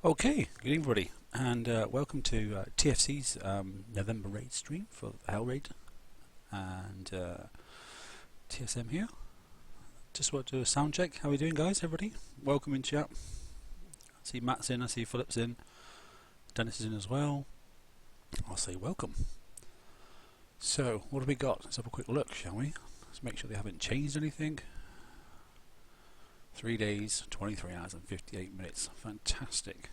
Okay, good evening everybody, and welcome to TFC's November Raid stream for Hell Raid, and TSM here. Just want to do a sound check. How are we doing, guys? Everybody, welcome in chat. I see Matt's in, I see Philip's in, Dennis is in as well. I'll say welcome. So, what have we got? Let's have a quick look, shall we? Let's make sure they haven't changed anything. 3 days, 23 hours and 58 minutes. Fantastic.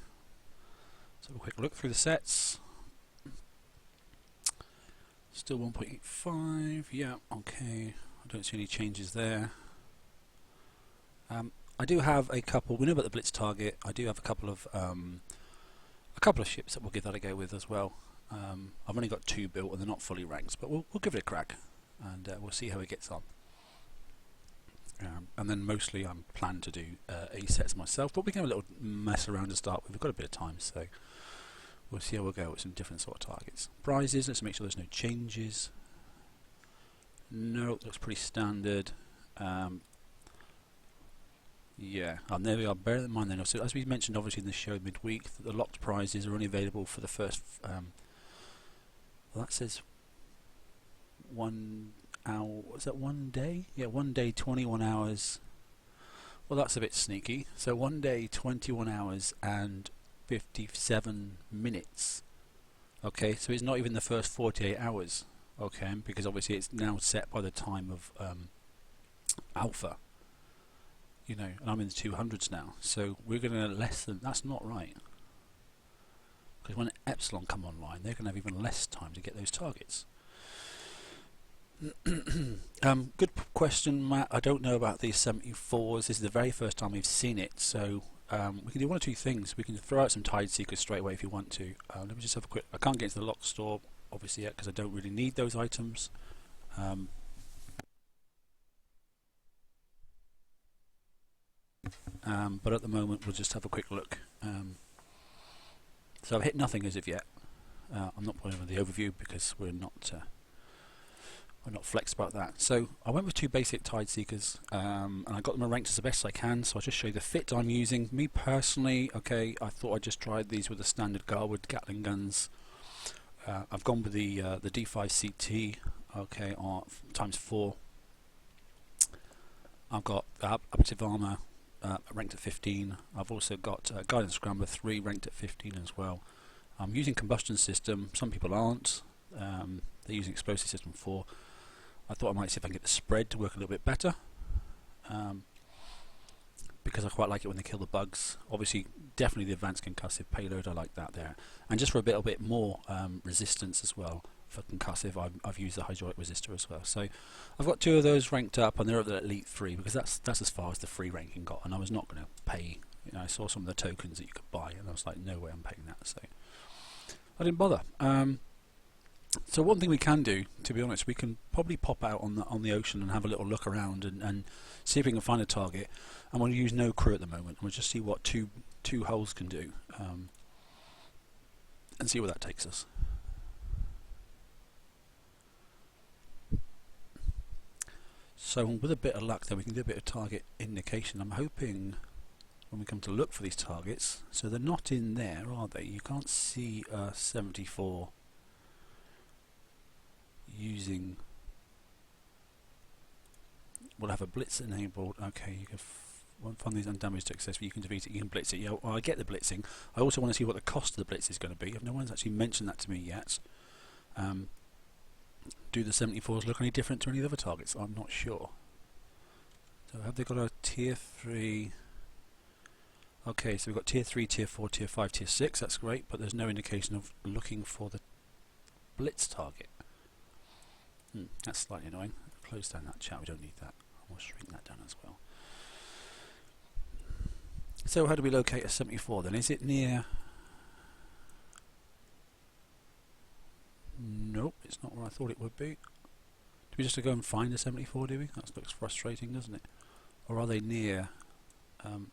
Let's have a quick look through the sets. Still 1.85. Yeah, okay. I don't see any changes there. I do have a couple. We know about the blitz target. I do have a couple of ships that we'll give that a go with as well. I've only got 2 built and they're not fully ranked, but we'll give it a crack and we'll see how it gets on. And then mostly I'm planning to do A sets myself, but we can have a little mess around to start with. We've got a bit of time, so we'll see how we'll go with some different sort of targets. Prizes, let's make sure there's no changes. No, looks pretty standard. Yeah, and there we are. Bear in mind then, so as we mentioned obviously in the show midweek, that the locked prizes are only available for the first, well, that says 1 hour, was that 1 day? Yeah, 1 day, 21 hours. Well, that's a bit sneaky. So 1 day, 21 hours and 57 minutes. Okay, so it's not even the first 48 hours. Okay, because obviously it's now set by the time of alpha. You know, and I'm in the 200s now. So we're going to less than, that's not right. Because when Epsilon come online, they're going to have even less time to get those targets. Good question, Matt. I don't know about these 74s. This is the very first time we've seen it, so we can do one or two things. We can throw out some Tide Seekers straight away if you want to. Let me just have a quick. I can't get into the lock store obviously yet because I don't really need those items. But at the moment, we'll just have a quick look. So I've hit nothing as of yet. I'm not putting over the overview because we're not flexed about that. So I went with 2 basic Tide Seekers, and I got them ranked as the best I can. So I'll just show you the fit I'm using. Me personally, okay, I thought I'd just try these with the standard Garwood Gatling guns. I've gone with the D5 CT, okay, ×4. I've got Operative Armour ranked at 15. I've also got Guidance Scrambler 3 ranked at 15 as well. I'm using Combustion System. Some people aren't. They're using Explosive System 4. I thought I might see if I can get the spread to work a little bit better, because I quite like it when they kill the bugs. Obviously, definitely the advanced concussive payload, I like that there. And just for a little bit more resistance as well for concussive, I've used the hydraulic resistor as well. So I've got 2 of those ranked up, and they're at the Elite 3 because that's as far as the free ranking got. And I was not going to pay. You know, I saw some of the tokens that you could buy, and I was like, no way I'm paying that. So I didn't bother. So one thing we can do, to be honest, we can probably pop out on the ocean and have a little look around and see if we can find a target. And we'll use no crew at the moment. We'll just see what two hulls can do, and see where that takes us. So with a bit of luck, then we can do a bit of target indication. I'm hoping when we come to look for these targets, so they're not in there, are they? You can't see 74. Using, we'll have a blitz enabled. Okay, you can find these undamaged successfully. You can defeat it. You can blitz it. Yeah, well, I get the blitzing. I also want to see what the cost of the blitz is going to be. No one's actually mentioned that to me yet. Do the 74s look any different to any other targets? I'm not sure. So have they got a tier 3? Okay, so we've got tier 3, tier 4, tier 5, tier 6. That's great, but there's no indication of looking for the blitz target. That's slightly annoying. Close down that chat, we don't need that. I'll shrink that down as well. So how do we locate a 74 then? Is it near? Nope, it's not where I thought it would be. Do we just go and find a 74, do we? That looks frustrating, doesn't it? Or are they near?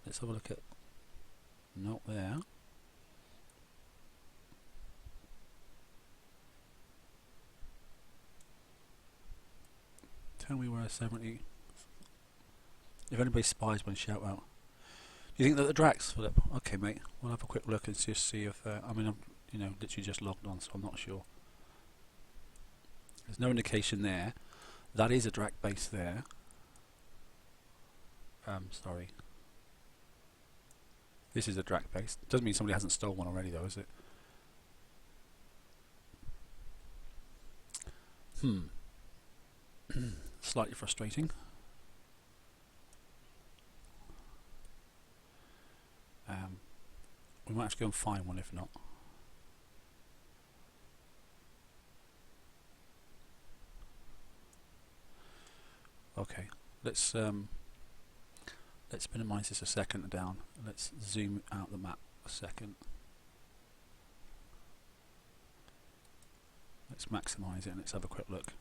Let's have a look at... Not there. Tell me where a 70... If anybody spies one, shout out. You think that the Drax, Philip? Okay, mate. We'll have a quick look and just see if. I mean, I'm literally just logged on, so I'm not sure. There's no indication there. That is a Drac base there. Sorry. This is a Drac base. Doesn't mean somebody hasn't stolen one already, though, is it? Slightly frustrating. We might have to go and find one if not. Okay, let's minimize this a second down. Let's zoom out the map a second. Let's maximize it and let's have a quick look.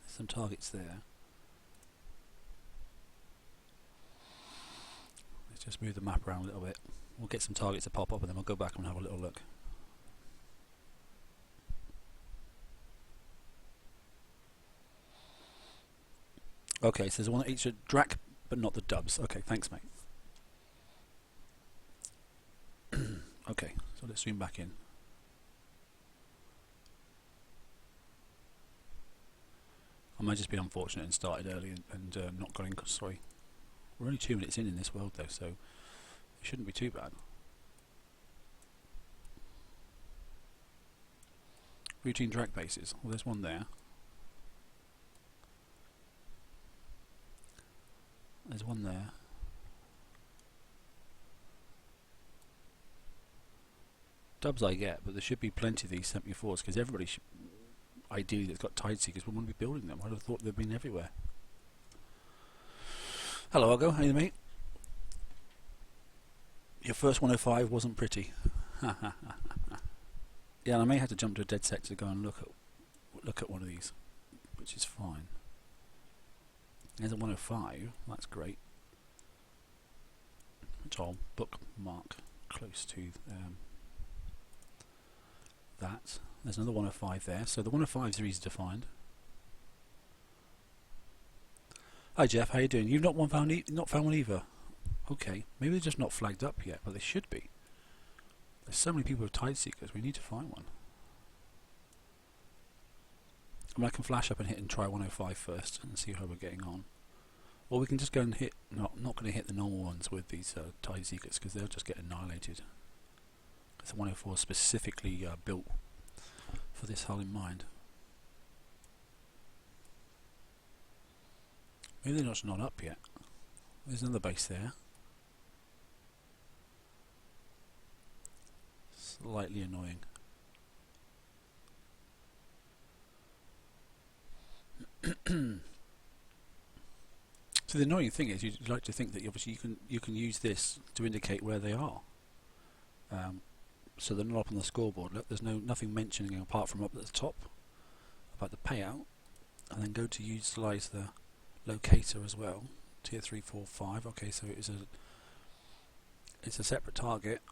There's some targets there. Let's just move the map around a little bit. We'll get some targets to pop up and then we'll go back and have a little look. Okay, so there's one each Drac, but not the dubs. Okay, thanks, mate. Okay, so let's zoom back in. I might just be unfortunate and started early and not got in. Sorry, we're only 2 minutes in this world though, so it shouldn't be too bad. Routine Drac bases. Well, there's one there. There's one there. Dubs I get, but there should be plenty of these 74s because everybody should, ideally that's got Tide Seekers would want to be building them. I'd have thought they'd been everywhere. Hello Argo, how are you mate? Your first 105 wasn't pretty. Yeah, and I may have to jump to a dead sector to go and look at one of these, which is fine. There's a 105, that's great. Which I'll bookmark close to that. There's another 105 there, so the 105s are easy to find. Hi Jeff, how you doing? You've not found one either. Okay, maybe they're just not flagged up yet, but they should be. There's so many people with Tide Seekers, we need to find one. I mean, I can flash up and hit and try 105 first and see how we're getting on. Or we can just go and hit, no, I'm not going to hit the normal ones with these Tide Seekers because they'll just get annihilated. Because the 104 is specifically built for this hull in mind. Maybe they're not up yet. There's another base there. Slightly annoying. So the annoying thing is, you'd like to think that obviously you can use this to indicate where they are, so they're not up on the scoreboard. Look, there's nothing mentioning apart from up at the top about the payout, and then go to utilise the locator as well. Tier 3, 4, 5. Okay, so it's a separate target,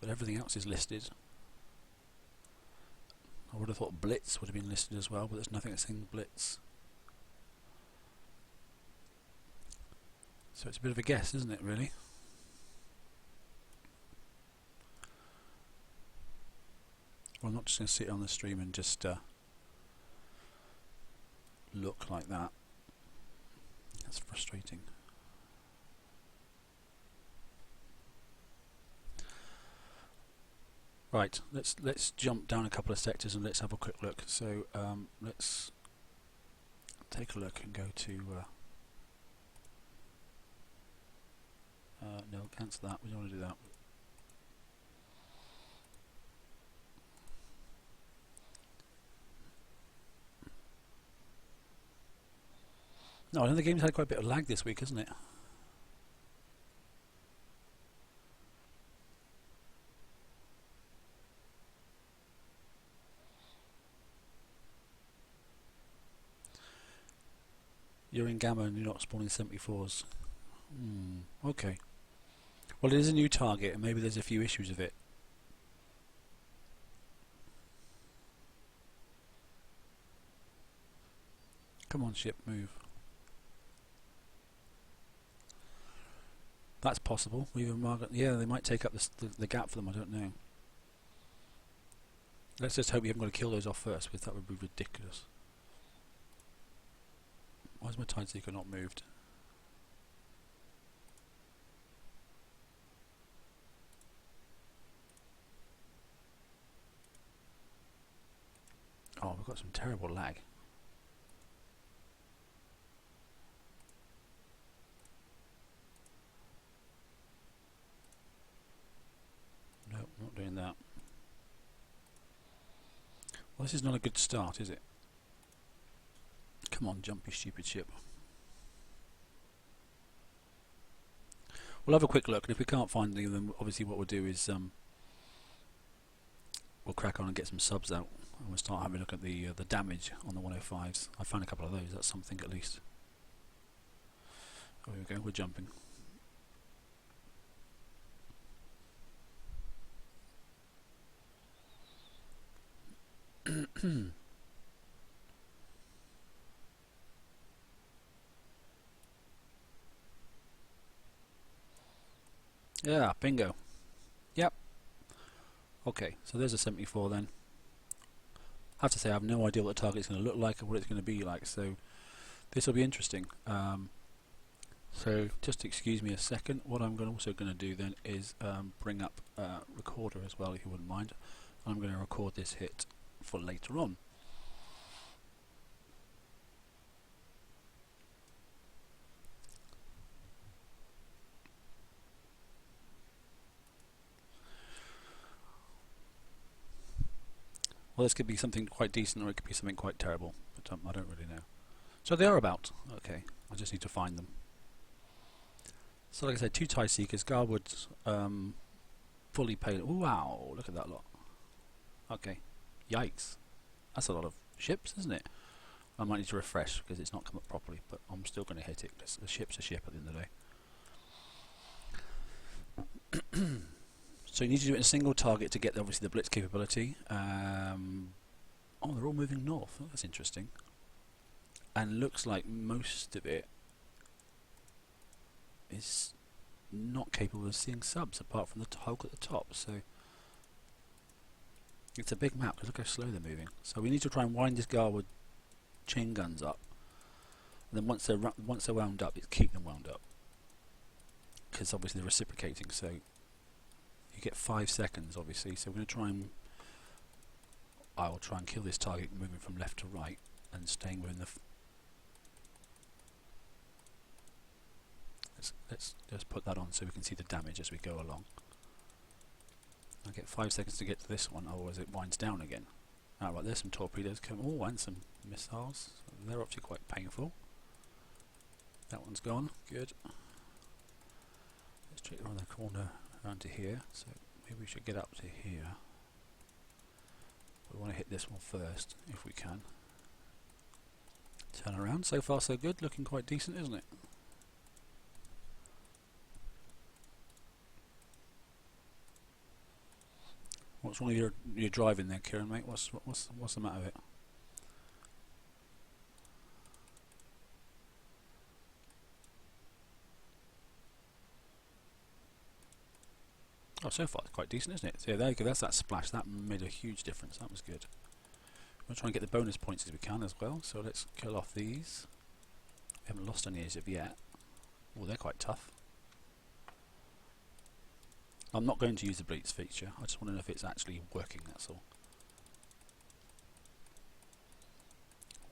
but everything else is listed. I would have thought Blitz would have been listed as well, but there's nothing that's saying Blitz. So it's a bit of a guess, isn't it, really? Well, I'm not just going to sit on the stream and just look like that. That's frustrating. Right, let's jump down a couple of sectors and let's have a quick look. So let's take a look and go to. No, cancel that. We don't want to do that. No, I know the game's had quite a bit of lag this week, hasn't it? You're in Gamma and you're not spawning 74s. Okay. Well, it is a new target and maybe there's a few issues with it. Come on, ship, move. That's possible. Yeah, they might take up the gap for them, I don't know. Let's just hope we haven't got to kill those off first, because that would be ridiculous. Why is my Tide Seeker not moved? Oh, we've got some terrible lag. Nope, not doing that. Well, this is not a good start, is it? Come on, jump, you stupid ship. We'll have a quick look, and if we can't find any of them, obviously what we'll do is we'll crack on and get some subs out, and we'll start having a look at the damage on the 105s. I found a couple of those. That's something at least. Oh, here we go. We're jumping. Yeah, bingo. Yep. Okay, so there's a 74 then. I have to say I have no idea what the target's going to look like or what it's going to be like, so this will be interesting. So just excuse me a second. What I'm also going to do then is bring up recorder as well, if you wouldn't mind. I'm going to record this hit for later on. Well, this could be something quite decent, or it could be something quite terrible, but I don't really know. So they are about. Okay, I just need to find them. So like I said, 2 TIE Seekers, Garwood's fully paid. Ooh, wow, look at that lot. Okay, yikes. That's a lot of ships, isn't it? I might need to refresh because it's not come up properly, but I'm still going to hit it because the ship's a ship at the end of the day. So you need to do it in a single target to get obviously the blitz capability. Oh, they're all moving north. Oh, that's interesting. And looks like most of it is not capable of seeing subs apart from the Hulk at the top. So it's a big map. Look how slow they're moving. So we need to try and wind this Garwood chain guns up. And then once they're wound up, it's keep them wound up. Because obviously they're reciprocating. So you get 5 seconds, obviously. So we're going to try and I will try and kill this target moving from left to right and staying within the. Let's just put that on so we can see the damage as we go along. I get 5 seconds to get to this one, otherwise it winds down again. Ah, right, there's some torpedoes coming. Oh, and some missiles. They're obviously quite painful. That one's gone. Good. Let's check around the corner around to here. So maybe we should get up to here. We want to hit this one first, if we can. Turn around. So far so good. Looking quite decent, isn't it? What's wrong with your driving there, Kieran, mate? What's the matter with it? Oh, so far it's quite decent, isn't it? So yeah, there you go. That's that splash. That made a huge difference. That was good. We'll try and get the bonus points as we can as well. So let's kill off these. We haven't lost any as of yet. Oh, they're quite tough. I'm not going to use the Blitz feature. I just want to know if it's actually working, that's all.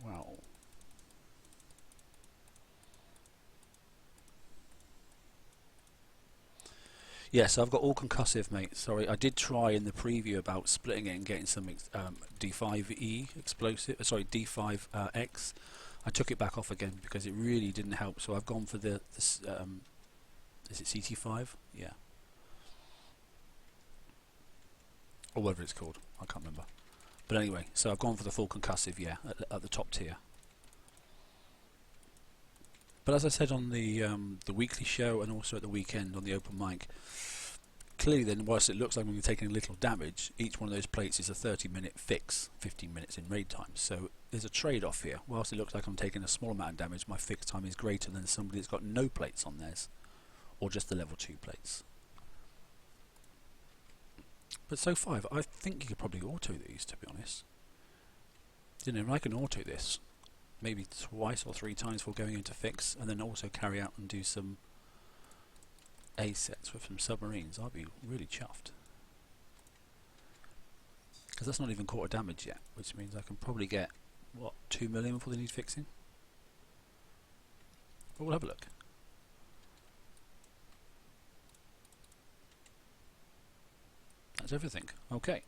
Wow. Yes, I've got all concussive, mate. Sorry, I did try in the preview about splitting it and getting some D5E explosive. Sorry, D5X. I took it back off again because it really didn't help. So I've gone for is it CT5? Yeah. Or whatever it's called, I can't remember. But anyway, so I've gone for the full concussive, yeah, at the top tier. But as I said on the weekly show and also at the weekend on the open mic, clearly then, whilst it looks like we're taking little damage, each one of those plates is a 30-minute fix, 15 minutes in raid time. So there's a trade-off here. Whilst it looks like I'm taking a small amount of damage, my fix time is greater than somebody that's got no plates on theirs, or just the level 2 plates. But so far, I think you could probably auto these, to be honest. You know, I can auto this maybe twice or 3 times before going into fix, and then also carry out and do some A sets with some submarines. I'd be really chuffed. Because that's not even quarter damage yet, which means I can probably get, what, 2 million before they need fixing? But we'll have a look. That's everything. Okay.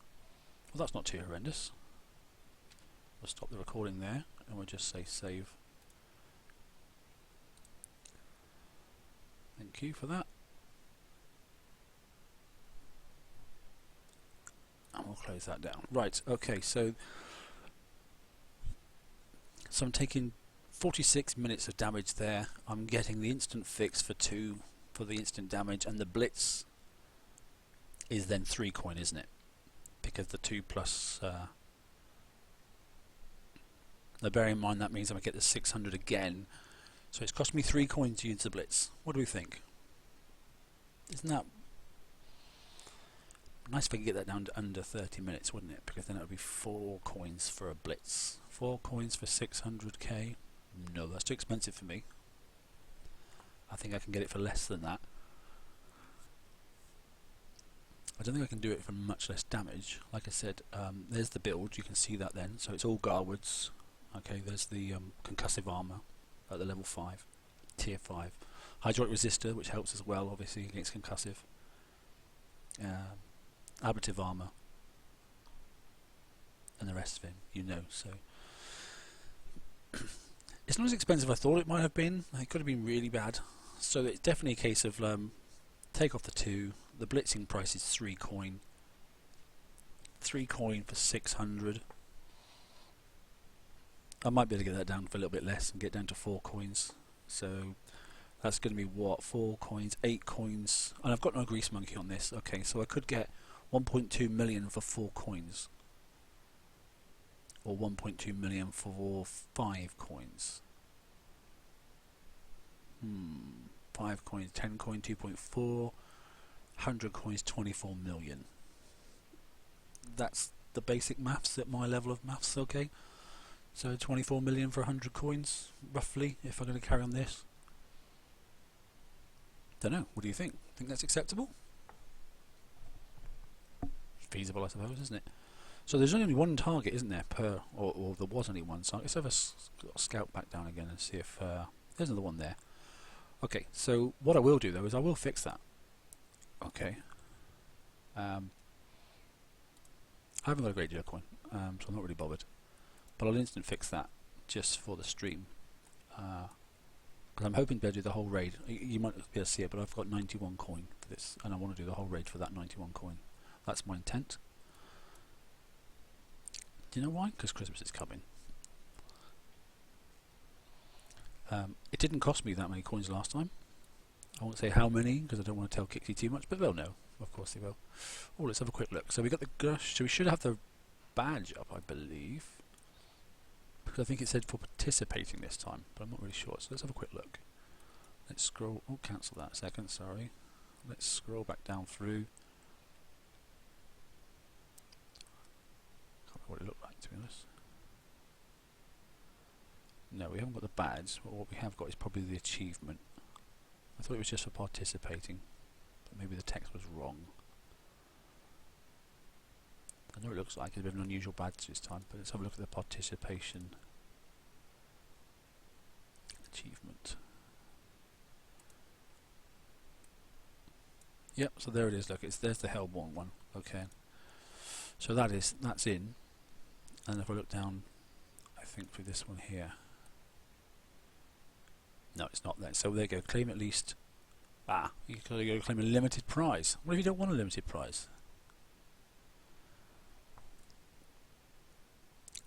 Well, that's not too horrendous. We'll stop the recording there, and we'll just say save. Thank you for that. And we'll close that down. Right, okay, so I'm taking 46 minutes of damage there. I'm getting the instant fix for 2 for the instant damage, and the blitz is then 3 coin, isn't it? Because the 2 plus... now bear in mind that means I'm going to get the 600 again. So it's cost me 3 coins to use the blitz. What do we think? Isn't that nice if I could get that down to under 30 minutes, wouldn't it? Because then it would be 4 coins for a blitz. 4 coins for 600k? No, that's too expensive for me. I think I can get it for less than that. I don't think I can do it for much less damage. Like I said, there's the build, you can see that then. So it's all Garwoods. Okay, there's the concussive armour at the level 5, tier 5. Hydraulic resistor, which helps as well, obviously, against concussive. Ablative armour. And the rest of him, you know, so... it's not as expensive as I thought it might have been. It could have been really bad. So it's definitely a case of take off the 2. The blitzing price is 3 coin. 3 coin for 600. I might be able to get that down for a little bit less and get down to 4 coins. So that's going to be what? 4 coins, 8 coins. And I've got no grease monkey on this. Okay, so I could get 1.2 million for 4 coins. Or 1.2 million for 5 coins. 5 coins, 10 coin, 2.4. 100 coins, 24 million. That's the basic maths at my level of maths, okay? So 24 million for 100 coins, roughly, if I'm going to carry on this. Don't know, what do you think? Think that's acceptable? Feasible, I suppose, isn't it? So there's only one target, isn't there, per, or there was only one, so let's have a scout back down again and see if, there's another one there. Okay, so what I will do though is I will fix that. Okay. I haven't got a great deal of coin, so I'm not really bothered. But I'll instant fix that just for the stream. Because I'm hoping to be able to do the whole raid. You might be able to see it, but I've got 91 coin for this, and I want to do the whole raid for that 91 coin. That's my intent. Do you know why? Because Christmas is coming. It didn't cost me that many coins last time. I won't say how many because I don't want to tell Kixie too much, but they'll know. Of course they will. Oh, let's have a quick look. So we got the gush. So we should have the badge up, I believe, because I think it said for participating this time, but I'm not really sure. So let's have a quick look. Let's scroll. Oh, cancel that a second. Sorry. Let's scroll back down through. Can't remember what it looked like, to be honest. No, we haven't got the badge, but what we have got is probably the achievement. I thought it was just for participating, but maybe the text was wrong. I know it looks like it's a bit of an unusual badge this time, but let's have a look at the participation achievement. Yep, so there it is. Look, there's the Hellborn one. Okay, so that's in. And if I look down, I think for this one here. No, it's not there. So there you go. Claim at least. You gotta go claim a limited prize. What if you don't want a limited prize?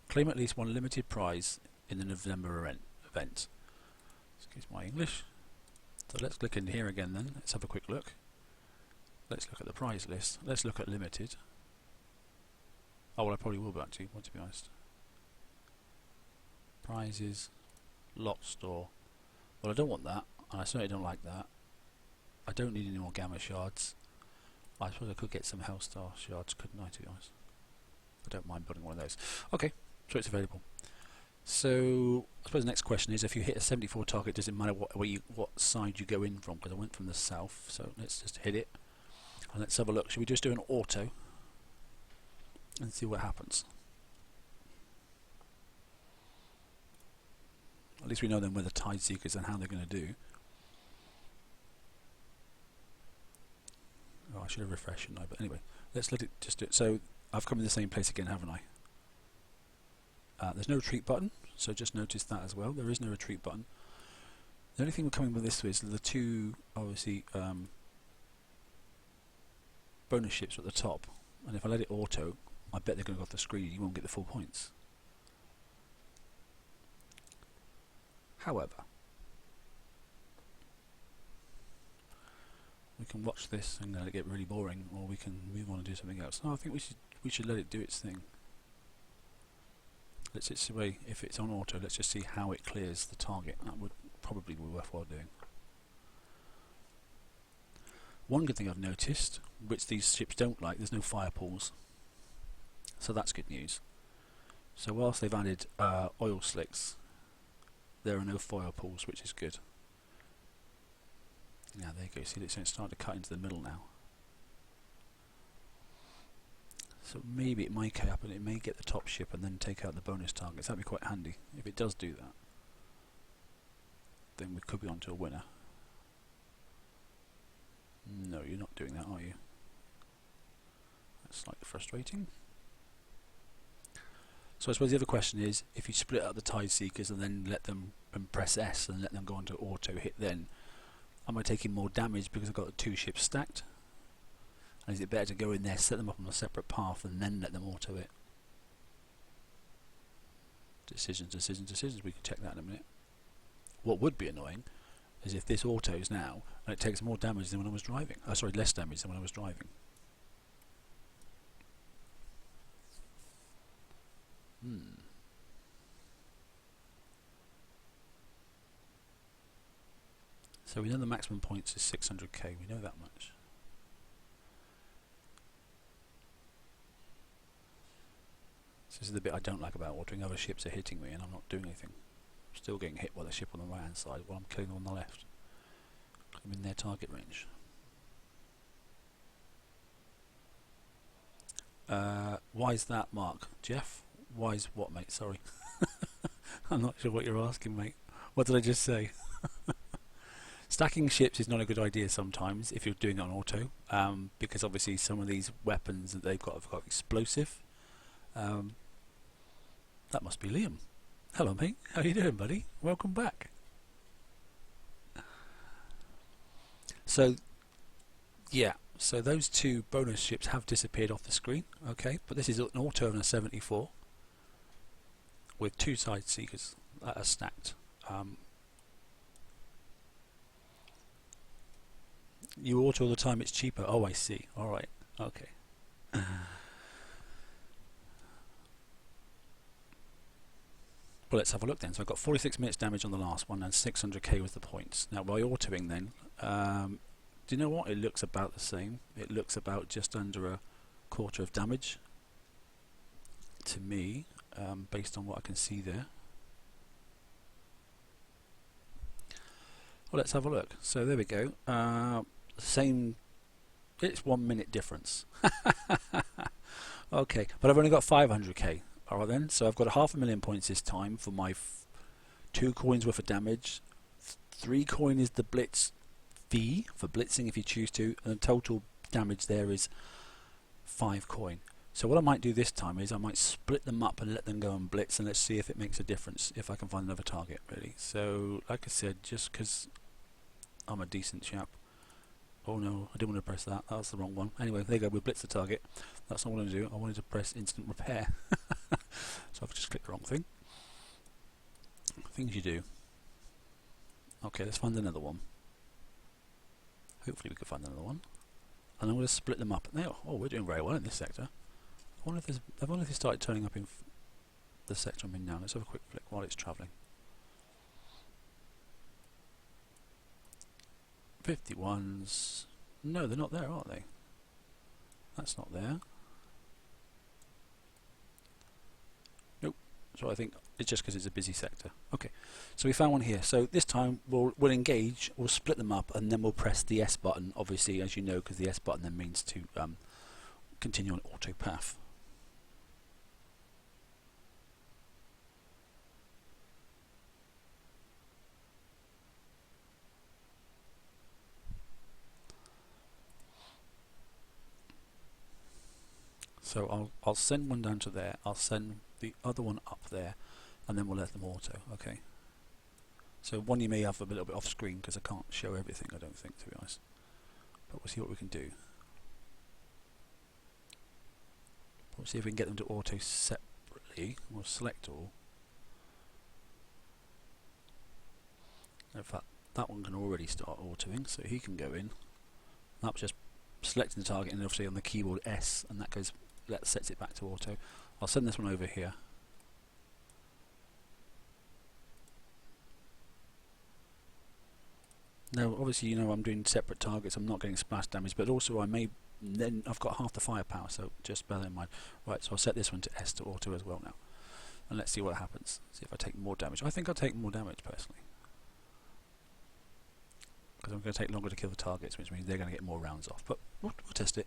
Claim at least one limited prize in the November event. Excuse my English. So let's click in here again then. Let's have a quick look. Let's look at the prize list. Let's look at limited. Oh, well, I probably will actually, to be honest. Prizes, lot store. Well, I don't want that, and I certainly don't like that. I don't need any more gamma shards. I suppose I could get some Hellstar shards, couldn't I, to be honest? I don't mind building one of those. Okay, so it's available. So I suppose the next question is, if you hit a 74 target, does it matter what side you go in from? Because I went from the south, so let's just hit it. And let's have a look. Should we just do an auto and see what happens? At least we know then where the tide seekers and how they're going to do. Oh, I should have refreshed, shouldn't I? But anyway, let's let it just do it. So I've come in the same place again, haven't I? There's no retreat button, so just notice that as well. There is no retreat button. The only thing we're coming with this is the two, obviously, bonus ships at the top. And if I let it auto, I bet they're going to go off the screen. You won't get the full points. However, we can watch this and let it get really boring, or we can move on and do something else. No, I think we should let it do its thing. Let's just see if it's on auto. Let's just see how it clears the target. That would probably be worthwhile doing. One good thing I've noticed, which these ships don't like, there's no fire pools. So that's good news. So whilst they've added oil slicks, there are no fire pools, which is good. Now there you go, see it's starting to cut into the middle now. So maybe it might cap and it may get the top ship and then take out the bonus targets. That'd be quite handy. If it does do that, then we could be on to a winner. No, you're not doing that, are you? That's slightly frustrating. So I suppose the other question is, if you split up the tide seekers and then let them press S and let them go on to auto hit, then am I taking more damage because I've got two ships stacked? And is it better to go in there, set them up on a separate path and then let them auto it? Decisions, decisions, decisions. We can check that in a minute. What would be annoying is if this autos now and it takes more damage than when I was driving. Oh, sorry, less damage than when I was driving. So we know the maximum points is 600k. We know that much. This is the bit I don't like about ordering. Other ships are hitting me and I'm not doing anything. I'm still getting hit by the ship on the right hand side while I'm killing them on the left. I'm in their target range. Why is that, Mark? Jeff? Why is what, mate? Sorry. I'm not sure what you're asking, mate. What did I just say? Stacking ships is not a good idea sometimes if you're doing it on auto, because obviously some of these weapons that they've got have got explosive. That must be Liam. Hello, mate. How you doing, buddy? Welcome back. So, yeah. So those two bonus ships have disappeared off the screen. Okay, but this is an auto and a 74 with two side seekers that are stacked. You auto all the time, it's cheaper. Oh, I see. Alright, okay. Well, let's have a look then. So I've got 46 minutes damage on the last one and 600k was the points. Now by autoing then, do you know what? It looks about the same. It looks about just under a quarter of damage to me, based on what I can see there. Well, let's have a look. So there we go. Same, it's 1 minute difference. Okay, but I've only got 500k. Alright then, so I've got 500,000 points this time for my 2 coins worth of damage. 3 coin is the blitz fee for blitzing if you choose to, and the total damage there is 5 coin. So what I might do this time is I might split them up and let them go and blitz, and let's see if it makes a difference, if I can find another target really. So like I said, just because I'm a decent chap. Oh no, I didn't want to press that. That's the wrong one. Anyway, there you go. We blitz the target. That's not what I wanted to do. I wanted to press instant repair. So I've just clicked the wrong thing. Things you do. Okay, let's find another one. Hopefully we can find another one. and I'm going to split them up. Now, oh, we're doing very well in this sector. I wonder if they started turning up in the sector I'm in now. Let's have a quick flick while it's travelling. 51s. No, they're not there, are they? That's not there. Nope. So I think it's just because it's a busy sector. Okay, so we found one here. So this time we'll engage, we'll split them up, and then we'll press the S button, obviously, as you know, because the S button then means to continue on auto path. So I'll send one down to there, I'll send the other one up there, and then we'll let them auto, okay? So one you may have a little bit off screen because I can't show everything, I don't think, to be honest. But we'll see what we can do. We'll see if we can get them to auto separately. We'll select all. In fact, that one can already start autoing, so he can go in. That's just selecting the target, and obviously on the keyboard S, and that goes, that sets it back to auto. I'll send this one over here. Now, obviously, you know, I'm doing separate targets. I'm not getting splash damage, but also then I've got half the firepower, so just bear that in mind. Right, so I'll set this one to S to auto as well now, and let's see what happens. See if I take more damage. I think I'll take more damage personally, because I'm going to take longer to kill the targets, which means they're going to get more rounds off. But we'll test it.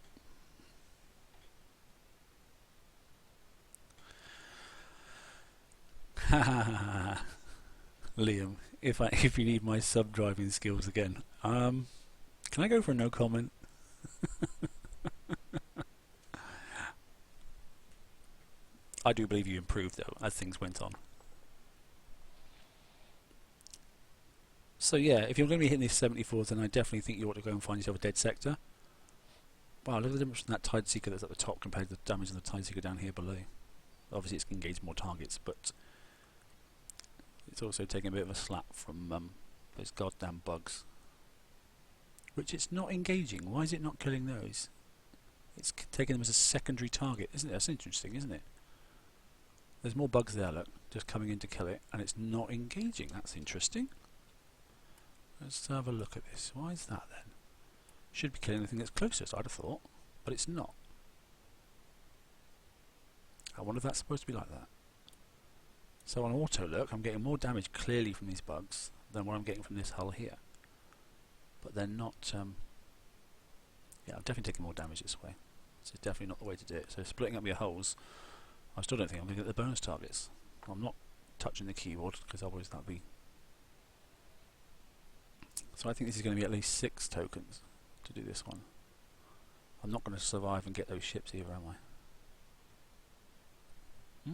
Liam, if you need my sub driving skills again, can I go for a no comment? I do believe you improved though as things went on. So yeah, if you're going to be hitting these 74s, then I definitely think you ought to go and find yourself a dead sector. Wow, look at the difference from that Tide Seeker that's at the top compared to the damage on the Tide Seeker down here below. Obviously it's engaged more targets, but it's also taking a bit of a slap from those goddamn bugs. Which it's not engaging. Why is it not killing those? It's taking them as a secondary target, isn't it? That's interesting, isn't it? There's more bugs there, look, just coming in to kill it, and it's not engaging. That's interesting. Let's have a look at this. Why is that then? Should be killing anything that's closest, I'd have thought, but it's not. I wonder if that's supposed to be like that. So on auto look, I'm getting more damage clearly from these bugs than what I'm getting from this hull here. But they're not, yeah, I'm definitely taking more damage this way. So it's definitely not the way to do it. So splitting up your hulls, I still don't think I'm going to get the bonus targets. I'm not touching the keyboard, because otherwise that would be... So I think this is going to be at least 6 tokens to do this one. I'm not going to survive and get those ships either, am I?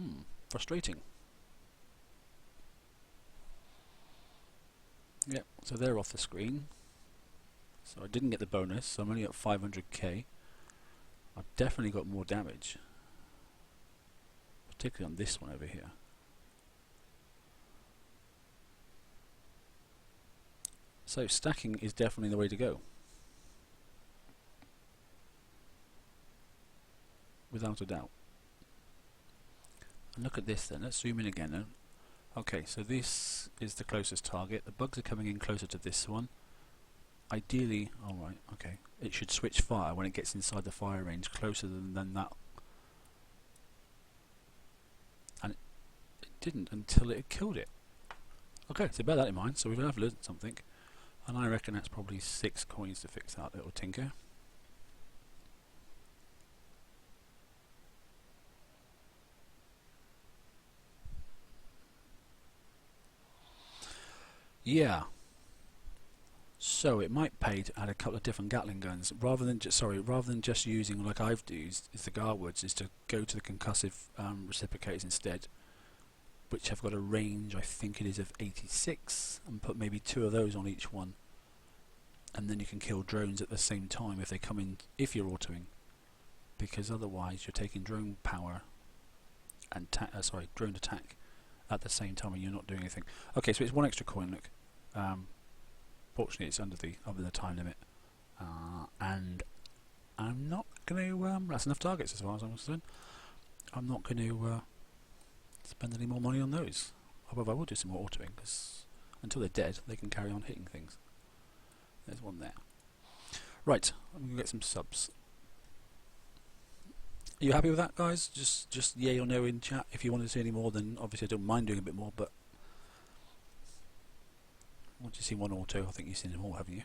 Frustrating. Yep, so they're off the screen. So I didn't get the bonus, so I'm only at 500k. I've definitely got more damage, particularly on this one over here. So stacking is definitely the way to go, without a doubt. And look at this then, let's zoom in again then. Okay, so this is the closest target. The bugs are coming in closer to this one. Ideally, alright, okay, it should switch fire when it gets inside the fire range closer than that. And it didn't until it killed it. Okay, so bear that in mind, so we've learned something. And I reckon that's probably 6 coins to fix that little tinker. Yeah. So it might pay to add a couple of different Gatling guns rather than just using, like I've used, is the Garwoods, is to go to the concussive reciprocators instead, which have got a range, I think it is, of 86, and put maybe 2 of those on each one, and then you can kill drones at the same time if they come in, if you're autoing, because otherwise you're taking drone power and drone attack at the same time and you're not doing anything. Okay, so it's 1 extra coin, look. Fortunately it's under the time limit, and I'm not going to, that's enough targets as far as I'm concerned. I'm not going to spend any more money on those. However, I will do some more autoing, because until they're dead, they can carry on hitting things. There's one there. Right, I'm going to get some subs. Are you happy with that, guys? Just yay or no in chat. If you want to see any more, then obviously I don't mind doing a bit more, but once you've seen one auto, I think you've seen them all, haven't you?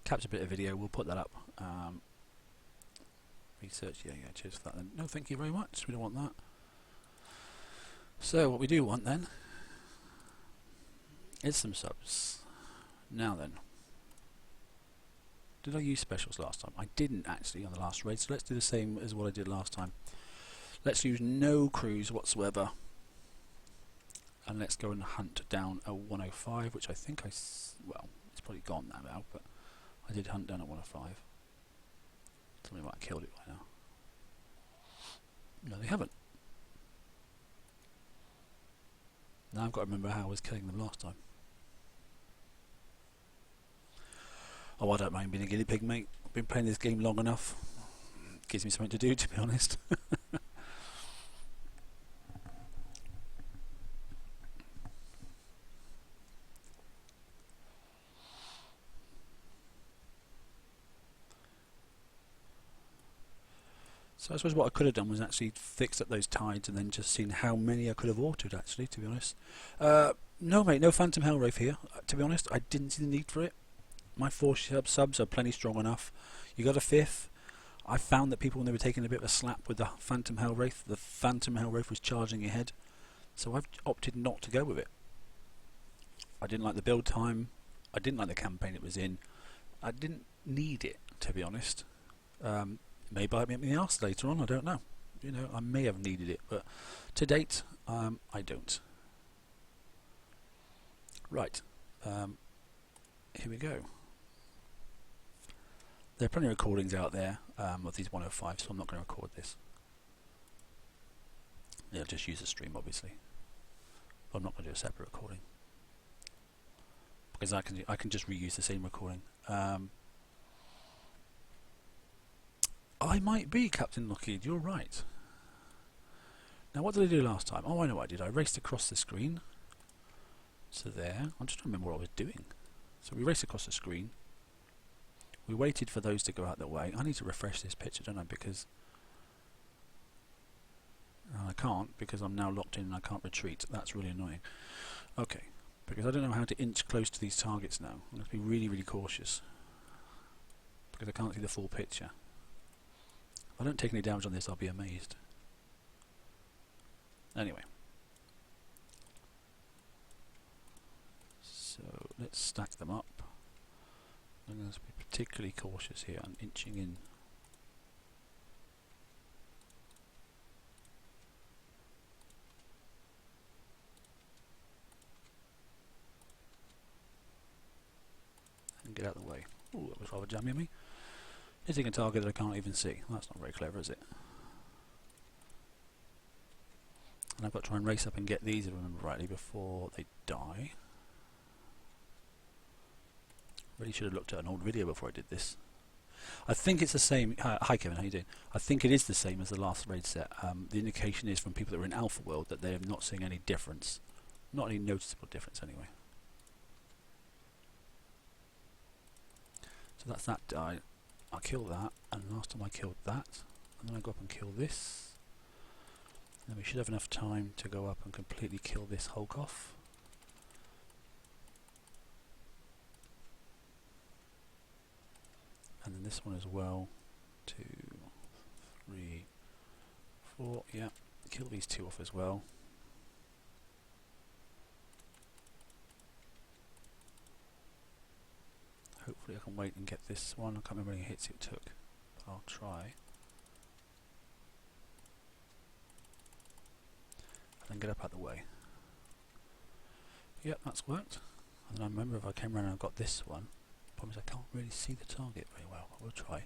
Capture a bit of video, we'll put that up. Research, yeah, cheers for that then. No, thank you very much, we don't want that. So, what we do want then is some subs. Now then. Did I use specials last time? I didn't actually on the last raid, so let's do the same as what I did last time. Let's use no crews whatsoever. And let's go and hunt down a 105, which I think well, it's probably gone now, but I did hunt down at 105. Somebody might have killed it by now. No, they haven't. Now I've got to remember how I was killing them last time. Oh, I don't mind being a guinea pig, mate. I've been playing this game long enough. Gives me something to do, to be honest. So I suppose what I could have done was actually fixed up those tides and then just seen how many I could have autoed, actually, to be honest. No, mate, no Phantom Hellwraith here. To be honest, I didn't see the need for it. My 4 subs are plenty strong enough. You got a 5th. I found that people, when they were taking a bit of a slap with the Phantom Hellwraith was charging ahead. So I've opted not to go with it. I didn't like the build time. I didn't like the campaign it was in. I didn't need it, to be honest. May bite me in the arse later on, I don't know. You know, I may have needed it, but to date, I don't. Right. Here we go. There are plenty of recordings out there of these 105s, so I'm not going to record this. Yeah, I'll just use the stream, obviously. But I'm not going to do a separate recording because I can just reuse the same recording. I might be Captain Lockheed. You're right. Now, what did I do last time? Oh, I know what I did. I raced across the screen. So there. I'm just trying to remember what I was doing. So we raced across the screen. We waited for those to go out their way. I need to refresh this picture, don't I? Because I can't, because I'm now locked in and I can't retreat. That's really annoying. Okay, because I don't know how to inch close to these targets now. I'm going to be really, really cautious because I can't see the full picture. If I don't take any damage on this, I'll be amazed. Anyway. So let's stack them up. I'm going to be particularly cautious here. I'm inching in. And get out of the way. Ooh, that was rather jammy of me. Hitting a target that I can't even see. Well, that's not very clever, is it? And I've got to try and race up and get these, if I remember rightly, before they die. Really should have looked at an old video before I did this. I think it's the same. Hi Kevin, how you doing? I think it is the same as the last raid set. The indication is from people that are in Alpha World that they are not seeing any difference. Not any noticeable difference anyway. So that's that die. I'll kill that, and last time I killed that, and then I go up and kill this. And then we should have enough time to go up and completely kill this Hulk off. And then this one as well. 2, 3, 4. Yeah, kill these 2 off as well. Hopefully I can wait and get this one. I can't remember how many hits it took, but I'll try. And then get up out of the way. Yep, that's worked. And then I remember if I came around and I got this one. Problem is I can't really see the target very well. I will try.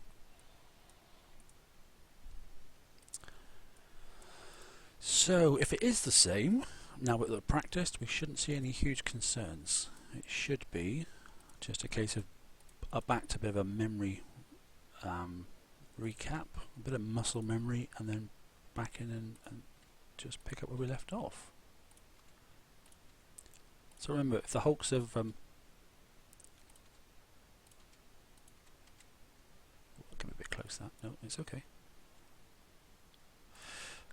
So if it is the same, now that we've practiced, we shouldn't see any huge concerns. It should be just a case of back to a bit of a memory recap, a bit of muscle memory, and then back in and just pick up where we left off. So remember, if the hulks have get me a bit close. That no, it's okay.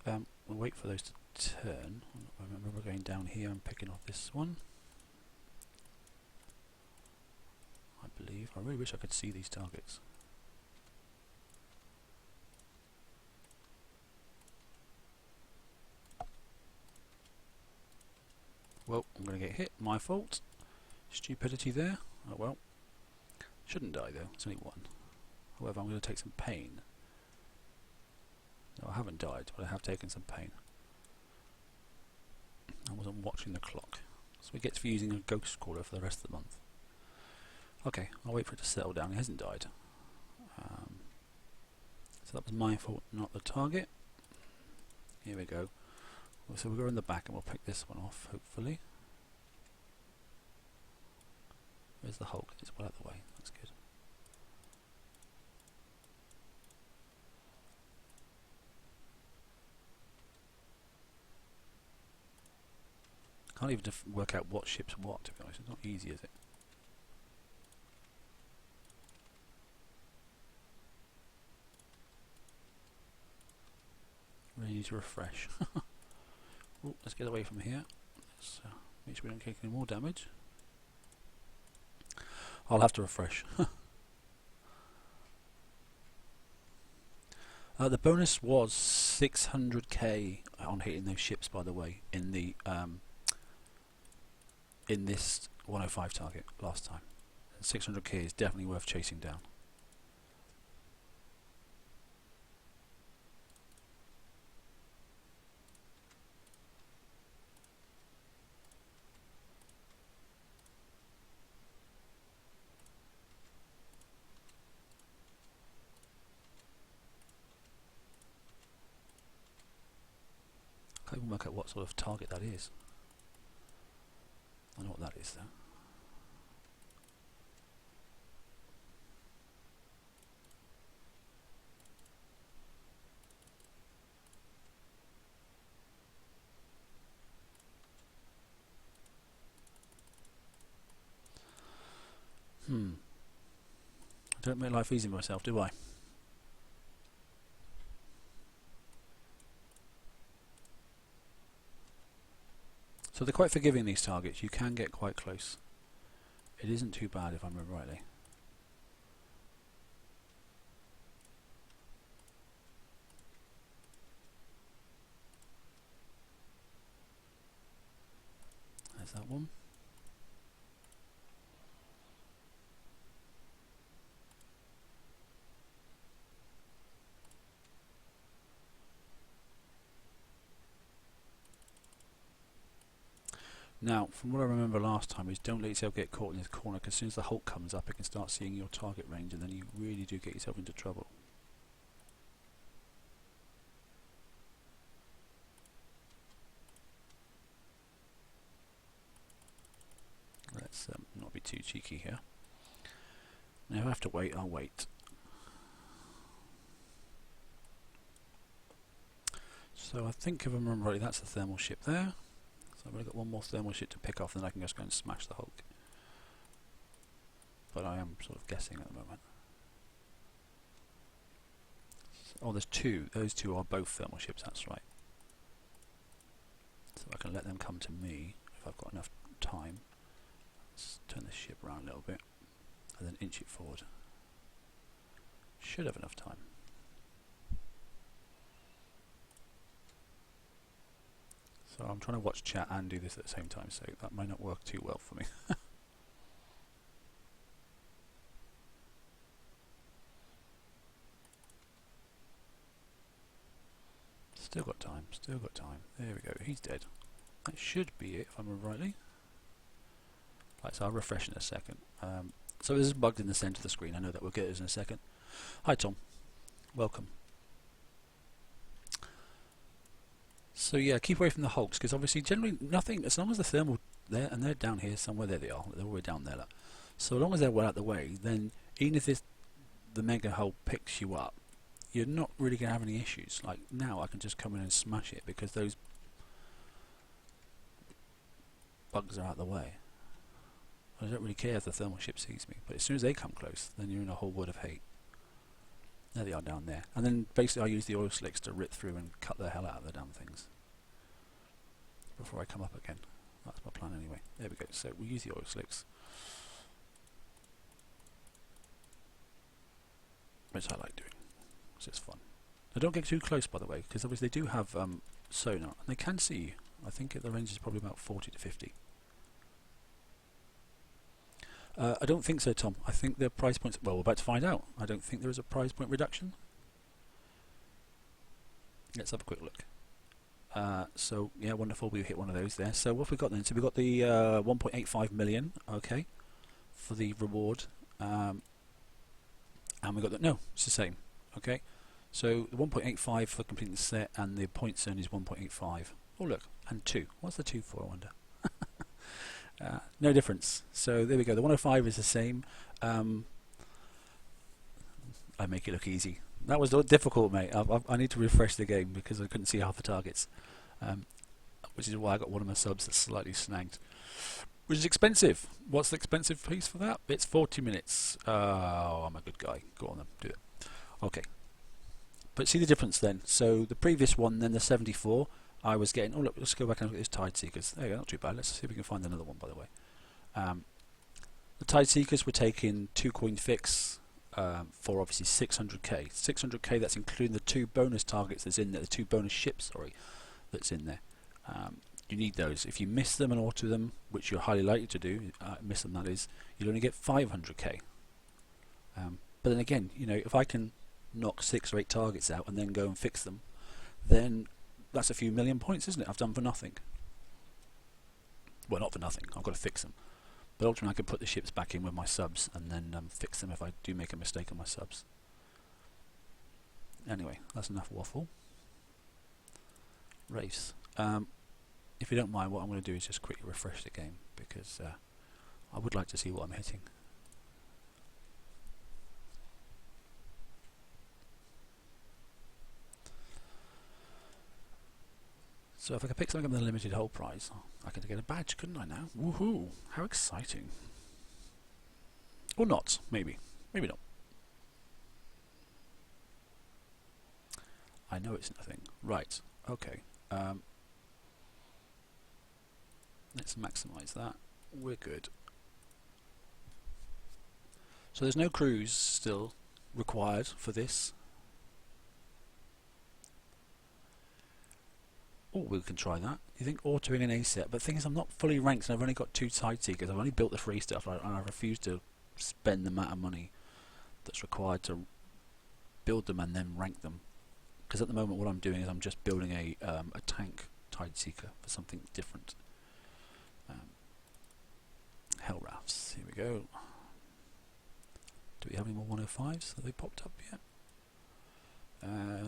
We'll wait for those to turn. I remember we're going down here and picking off this one. I believe. I really wish I could see these targets. Well, I'm going to get hit. My fault. Stupidity there. Oh well. Shouldn't die though. It's only one. However, I'm going to take some pain. No, I haven't died, but I have taken some pain. I wasn't watching the clock. So we get for using a ghost caller for the rest of the month. Okay, I'll wait for it to settle down. It hasn't died. So that was my fault, not the target. Here we go. So we'll go in the back and we'll pick this one off, hopefully. Where's the Hulk? It's well out of the way. That's good. Can't even work out what ship's what, to be honest. It's not easy, is it? Really need to refresh. Ooh, let's get away from here. Let's make sure we don't take any more damage. I'll have to refresh. The bonus was 600k on hitting those ships, by the way, in the in this 105 target last time. 600k is definitely worth chasing down. I can't even work out what sort of target that is. I know what that is though. I don't make life easy for myself, do I? So they're quite forgiving, these targets. You can get quite close. It isn't too bad if I remember rightly. There's that one. Now, from what I remember last time is don't let yourself get caught in this corner, because as soon as the Hulk comes up it can start seeing your target range and then you really do get yourself into trouble. Let's not be too cheeky here. Now if I have to wait, I'll wait. So I think if I remember rightly, that's the thermal ship there. So I've only got one more thermal ship to pick off, and then I can just go and smash the Hulk. But I am sort of guessing at the moment. Oh, there's two. Those two are both thermal ships, that's right. So I can let them come to me if I've got enough time. Let's turn this ship around a little bit and then inch it forward. Should have enough time. So I'm trying to watch chat and do this at the same time, so that might not work too well for me. Still got time, still got time. There we go, he's dead. That should be it, if I remember rightly. Right, so I'll refresh in a second. So this is bugged in the centre of the screen. I know that we'll get it in a second. Hi Tom, welcome. So yeah, keep away from the hulks, because obviously generally nothing, as long as the thermal there, and they're down here somewhere, there they are, they're all the way down there. Look. So as long as they're well out the way, then even if this the mega hull picks you up, you're not really going to have any issues. Like now I can just come in and smash it because those bugs are out of the way. I don't really care if the thermal ship sees me, but as soon as they come close, then you're in a whole world of hate. There they are down there. And then basically I use the oil slicks to rip through and cut the hell out of the damn things before I come up again. That's my plan anyway. There we go. So we use the oil slicks, which I like doing. It's just fun. Now don't get too close, by the way, because obviously they do have sonar and they can see you. I think the range is probably about 40 to 50. I don't think so, Tom. I think the price points... Well, we're about to find out. I don't think there is a price point reduction. Let's have a quick look. So, yeah, wonderful. We hit one of those there. So what have we got then? So we've got the 1.85 million, okay, for the reward. And we got the... No, it's the same, okay. So the 1.85 for completing the set, and the points earned is 1.85. Oh, look, and 2. What's the 2 for, I wonder? No difference. So there we go. The 105 is the same. I make it look easy. That was difficult, mate. I need to refresh the game because I couldn't see half the targets, which is why I got one of my subs that's slightly snagged, which is expensive. What's the expensive piece for that? It's 40 minutes. Oh, I'm a good guy. Go on then, do it. Okay. But see the difference then. So the previous one, then the 74. I was getting... Oh look, let's go back and look at this Tide Seekers. There you go, not too bad. Let's see if we can find another one, by the way. The Tide Seekers were taking 2 coin fix for obviously 600k. 600k, that's including the 2 bonus targets that's in there, the 2 bonus ships, sorry, that's in there. You need those. If you miss them and auto them, which you're highly likely to do, miss them that is, you'll only get 500k. But then again, you know, if I can knock 6 or 8 targets out and then go and fix them, then that's a few million points, isn't it? I've done for nothing. Well, not for nothing. I've got to fix them. But ultimately, I can put the ships back in with my subs and then fix them if I do make a mistake on my subs. Anyway, that's enough waffle. Race. If you don't mind, what I'm going to do is just quickly refresh the game because I would like to see what I'm hitting. So if I could pick something up in the limited hull prize, I could get a badge, couldn't I now? Woohoo! How exciting. Or not, maybe. Maybe not. I know it's nothing. Right, okay. Let's maximise that. We're good. So there's no crews still required for this. Oh, we can try that. You think autoing an A set, but the thing is I'm not fully ranked and I've only got 2 Tide Seekers. I've only built the free stuff and I refuse to spend the amount of money that's required to build them and then rank them. Because at the moment what I'm doing is I'm just building a tank Tide Seeker for something different. Hell Rafts, here we go. Do we have any more 105s? Have they popped up yet?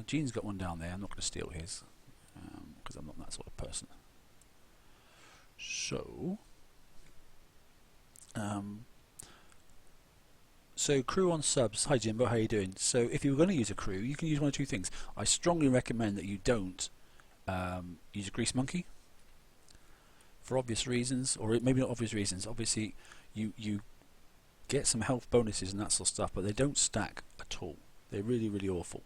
Gene's got one down there. I'm not going to steal his. Because I'm not that sort of person. So crew on subs. Hi Jimbo, how you doing? So if you were going to use a crew, you can use one of 2 things. I strongly recommend that you don't use a grease monkey for obvious reasons, or maybe not obvious reasons. Obviously, you get some health bonuses and that sort of stuff, but they don't stack at all. They're really, really awful.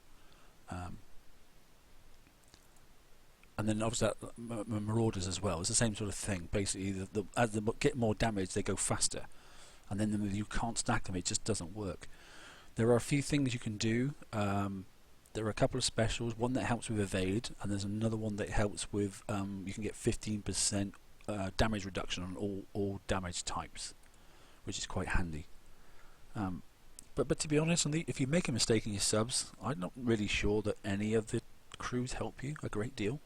And then obviously Marauders as well. It's the same sort of thing. Basically, as they get more damage, they go faster. And then you can't stack them. It just doesn't work. There are a few things you can do. There are a couple of specials. One that helps with evade, and there's another one that helps with. You can get 15% damage reduction on all damage types, which is quite handy. But to be honest, if you make a mistake in your subs, I'm not really sure that any of the crews help you a great deal.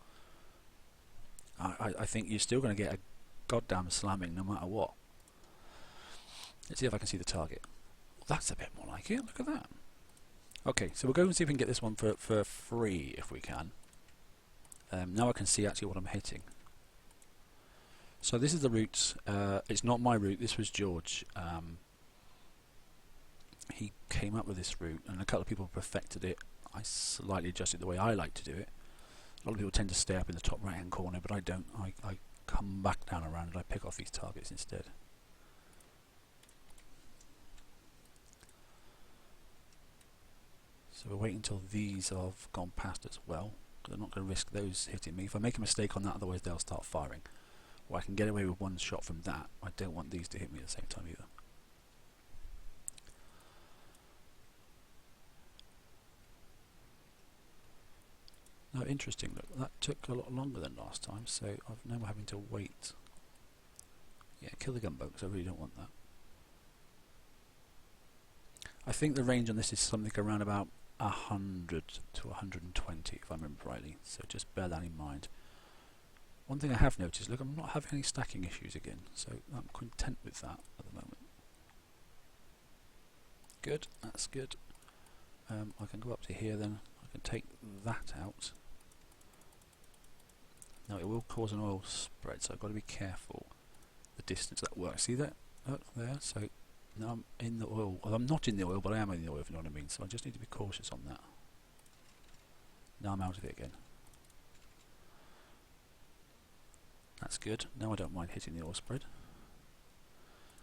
I think you're still going to get a goddamn slamming no matter what. Let's see if I can see the target. Well, that's a bit more like it. Look at that. Okay, so we'll go and see if we can get this one for free if we can. Now I can see actually what I'm hitting. So this is the route. It's not my route. This was George. he came up with this route, and a couple of people perfected it. I slightly adjusted the way I like to do it. A lot of people tend to stay up in the top right hand corner, but I don't. I come back down around and I pick off these targets instead. So we're waiting until these have gone past as well, because I'm not going to risk those hitting me. If I make a mistake on that, otherwise they'll start firing. Or I can get away with one shot from that. I don't want these to hit me at the same time either. Now, interesting, look, that took a lot longer than last time, so I'm now having to wait. Yeah, kill the gunboat, because I really don't want that. I think the range on this is something around about 100 to 120, if I remember rightly, so just bear that in mind. One thing I have noticed, look, I'm not having any stacking issues again, so I'm content with that at the moment. Good, that's good. I can go up to here then, I can take that out. Now it will cause an oil spread, so I've got to be careful the distance that works. See that? Look there, so now I'm in the oil. Well, I'm not in the oil, but I am in the oil, if you know what I mean, so I just need to be cautious on that. Now I'm out of it again. That's good. Now I don't mind hitting the oil spread,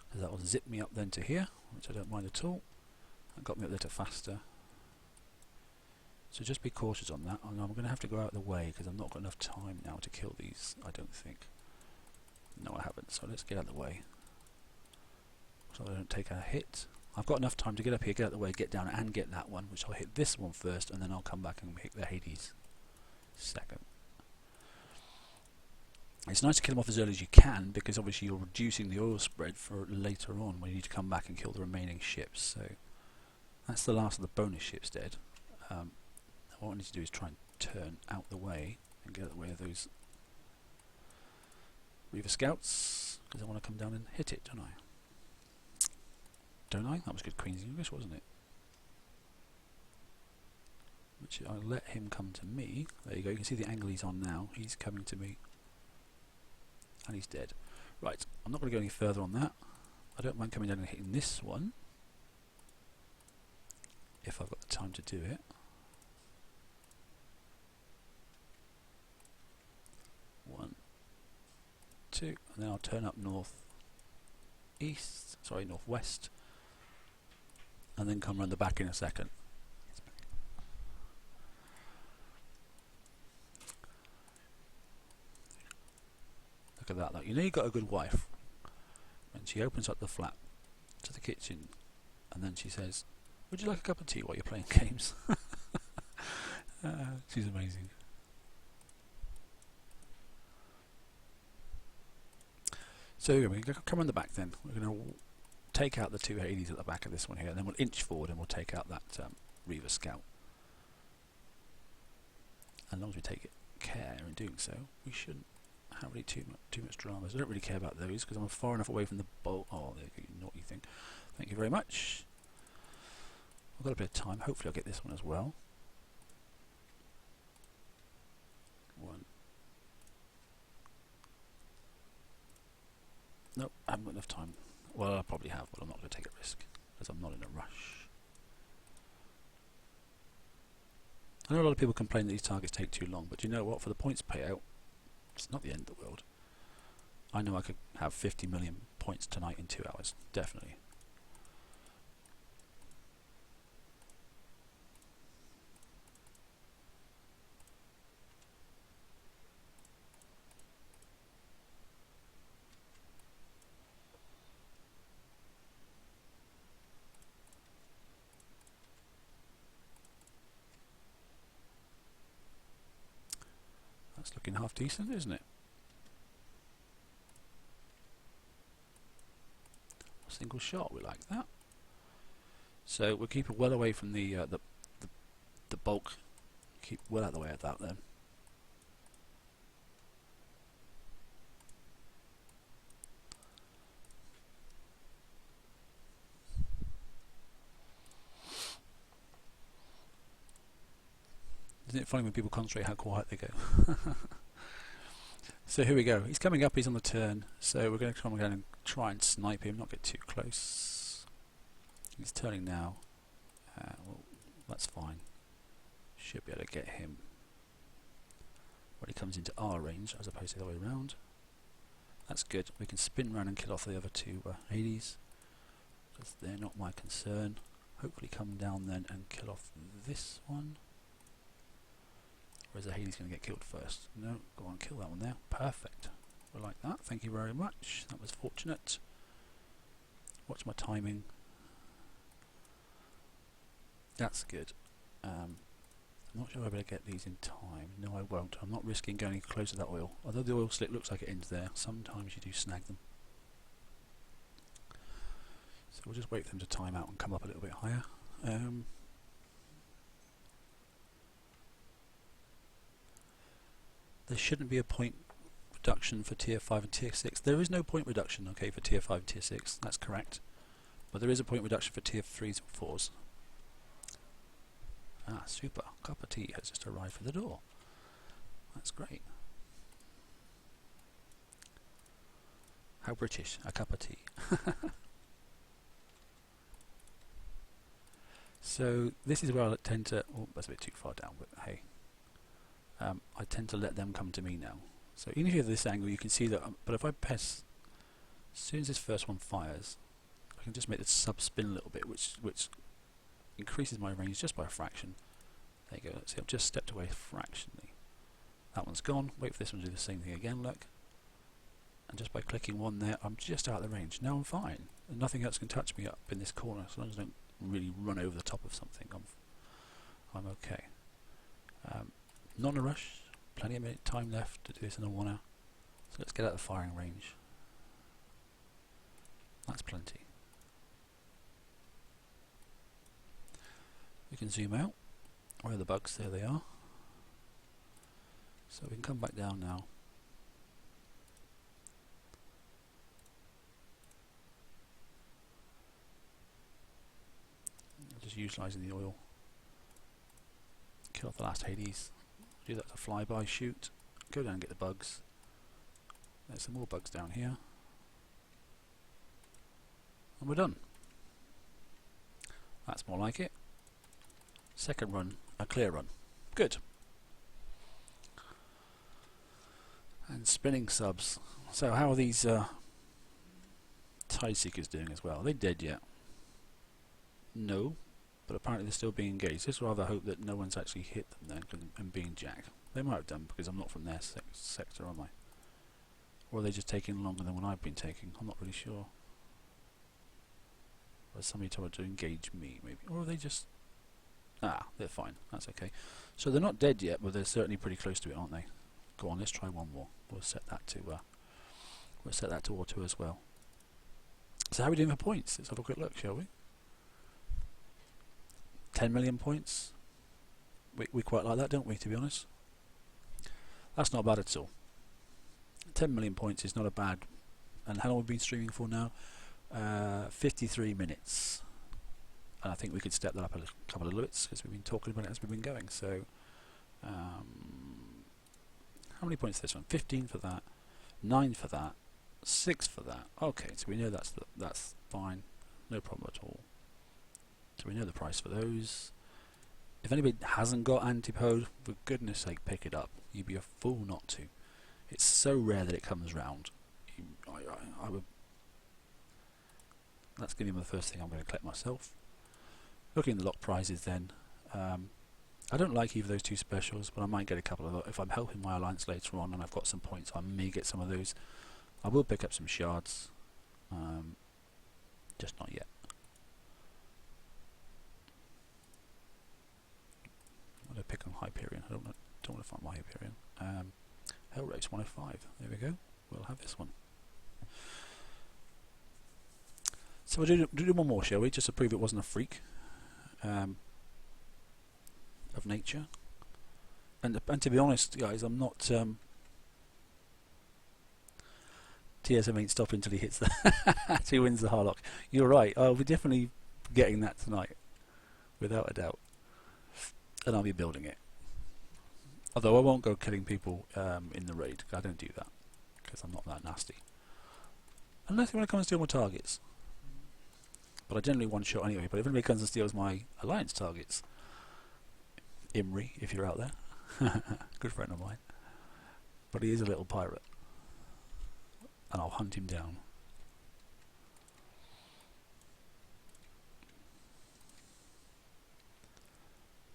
because that will zip me up then to here, which I don't mind at all. That got me up there to faster. So just be cautious on that. I'm going to have to go out of the way because I've not got enough time now to kill these, I don't think. No, I haven't, so let's get out of the way so I don't take a hit. I've got enough time to get up here, get out of the way, get down and get that one, which I'll hit this one first, and then I'll come back and hit the Hades second. It's nice to kill them off as early as you can, because obviously you're reducing the oil spread for later on when you need to come back and kill the remaining ships. So that's the last of the bonus ships dead. What I need to do is try and turn out the way and get out of the way of those Reaver Scouts, because I want to come down and hit it, don't I? Don't I? That was good Queen's English, wasn't it? Which I'll let him come to me. There you go, you can see the angle he's on now. He's coming to me. And he's dead. Right, I'm not going to go any further on that. I don't mind coming down and hitting this one, if I've got the time to do it. One, two, and then I'll turn up northwest, and then come round the back in a second. Look at that, look. You know you've got a good wife when she opens up the flap to the kitchen and then she says, "Would you like a cup of tea while you're playing games?" She's amazing. So we're going to come on the back then. We're going to take out the two Hades at the back of this one here, and then we'll inch forward and we'll take out that Reaver Scout. And as long as we take care in doing so, we shouldn't have really too much drama. So I don't really care about those because I'm far enough away from the bolt. Oh, there you go, you naughty thing. Thank you very much. I've got a bit of time. Hopefully I'll get this one as well. One. Nope, I haven't got enough time. Well, I probably have, but I'm not going to take a risk because I'm not in a rush. I know a lot of people complain that these targets take too long, but you know what? For the points payout, it's not the end of the world. I know I could have 50 million points tonight in 2 hours, definitely. That's looking half decent, isn't it? Single shot, we like that. So we'll keep it well away from the bulk. Keep well out of the way of that then. Isn't it funny when people concentrate how quiet they go? So here we go. He's coming up, he's on the turn. So we're going to come again and try and snipe him, not get too close. He's turning now. Well, that's fine. Should be able to get him when he comes into our range as opposed to the other way around. That's good. We can spin around and kill off the other two Hades, because they're not my concern. Hopefully come down then and kill off this one. Or is the Hades going to get killed first? No, go on, kill that one there. Perfect. I like that. Thank you very much. That was fortunate. Watch my timing. That's good. I'm not sure I'll be able to get these in time. No, I won't. I'm not risking going any closer to that oil. Although the oil slick looks like it ends there, sometimes you do snag them. So we'll just wait for them to time out and come up a little bit higher. There shouldn't be a point reduction for tier 5 and tier 6. There is no point reduction, okay, for tier 5 and tier 6. That's correct. But there is a point reduction for tier 3s and 4s. Ah, super. A cup of tea has just arrived for the door. That's great. How British. A cup of tea. So this is where I tend to... Oh, that's a bit too far down, but hey. I tend to let them come to me now. So even if you have this angle, you can see that... but if I press... As soon as this first one fires, I can just make the sub spin a little bit, which increases my range just by a fraction. There you go. See, I've just stepped away fractionally. That one's gone. Wait for this one to do the same thing again, look. And just by clicking one there, I'm just out of the range. Now I'm fine. And nothing else can touch me up in this corner, as long as I don't really run over the top of something. I'm okay. Not in a rush. Plenty of time left to do this in a 1 hour. So let's get out of the firing range. That's plenty. We can zoom out. Where are the bugs? There they are. So we can come back down now. Just utilising the oil. Kill off the last Hades. Do that to flyby, shoot. Go down and get the bugs. There's some more bugs down here. And we're done. That's more like it. Second run, a clear run. Good. And spinning subs. So how are these Tide Seekers doing as well? Are they dead yet? No, but apparently they're still being engaged. Just rather hope that no one's actually hit them then and being jacked. They might have done because I'm not from their sector, am I? Or are they just taking longer than what I've been taking? I'm not really sure. Or somebody told to engage me, maybe. Or are they just... Ah, they're fine. That's okay. So they're not dead yet, but they're certainly pretty close to it, aren't they? Go on, let's try one more. We'll set that to auto as well. So how are we doing for points? Let's have a quick look, shall we? 10 million points. We quite like that, don't we, to be honest? That's not bad at all. 10 million points is not a bad... And how long have we been streaming for now? 53 minutes. And I think we could step that up a couple of bits because we've been talking about it as we've been going. So, how many points is this one? 15 for that, 9 for that, 6 for that. Okay, so we know that's fine, no problem at all. So we know the price for those. If anybody hasn't got Antipode, for goodness sake, pick it up. You'd be a fool not to. It's so rare that it comes round. I would. That's going to be the first thing I'm going to collect myself. Looking at the lock prizes then, I don't like either of those two specials, but I might get a couple of... If I'm helping my alliance later on and I've got some points, I may get some of those. I will pick up some shards, just not yet. I'm going to pick on Hyperion. I don't want to find my Hyperion. Hellrace 105. There we go. We'll have this one. So we'll do one more, shall we? Just to prove it wasn't a freak of nature. And to be honest, guys, I'm not... TSM ain't stopping until he hits the... until he wins the Harlock. You're right. I'll be definitely getting that tonight, without a doubt. And I'll be building it. Although I won't go killing people in the raid. I don't do that because I'm not that nasty. Unless you want to come and steal my targets. But I generally one shot anyway. But if anybody comes and steals my alliance targets, Imri, if you're out there, good friend of mine, but he is a little pirate, and I'll hunt him down.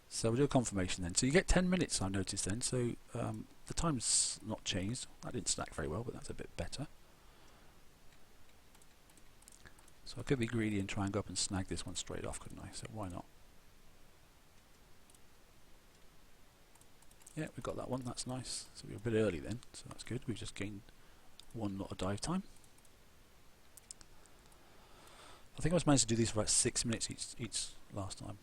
So we'll do a confirmation then. So you get 10 minutes, I noticed then. So the time's not changed. That didn't stack very well, but that's a bit better. So I could be greedy and try and go up and snag this one straight off, couldn't I? So why not? Yeah, we got that one. That's nice. So we're a bit early then, so that's good. We've just gained one lot of dive time. I think I was managed to do these for about 6 minutes each last time.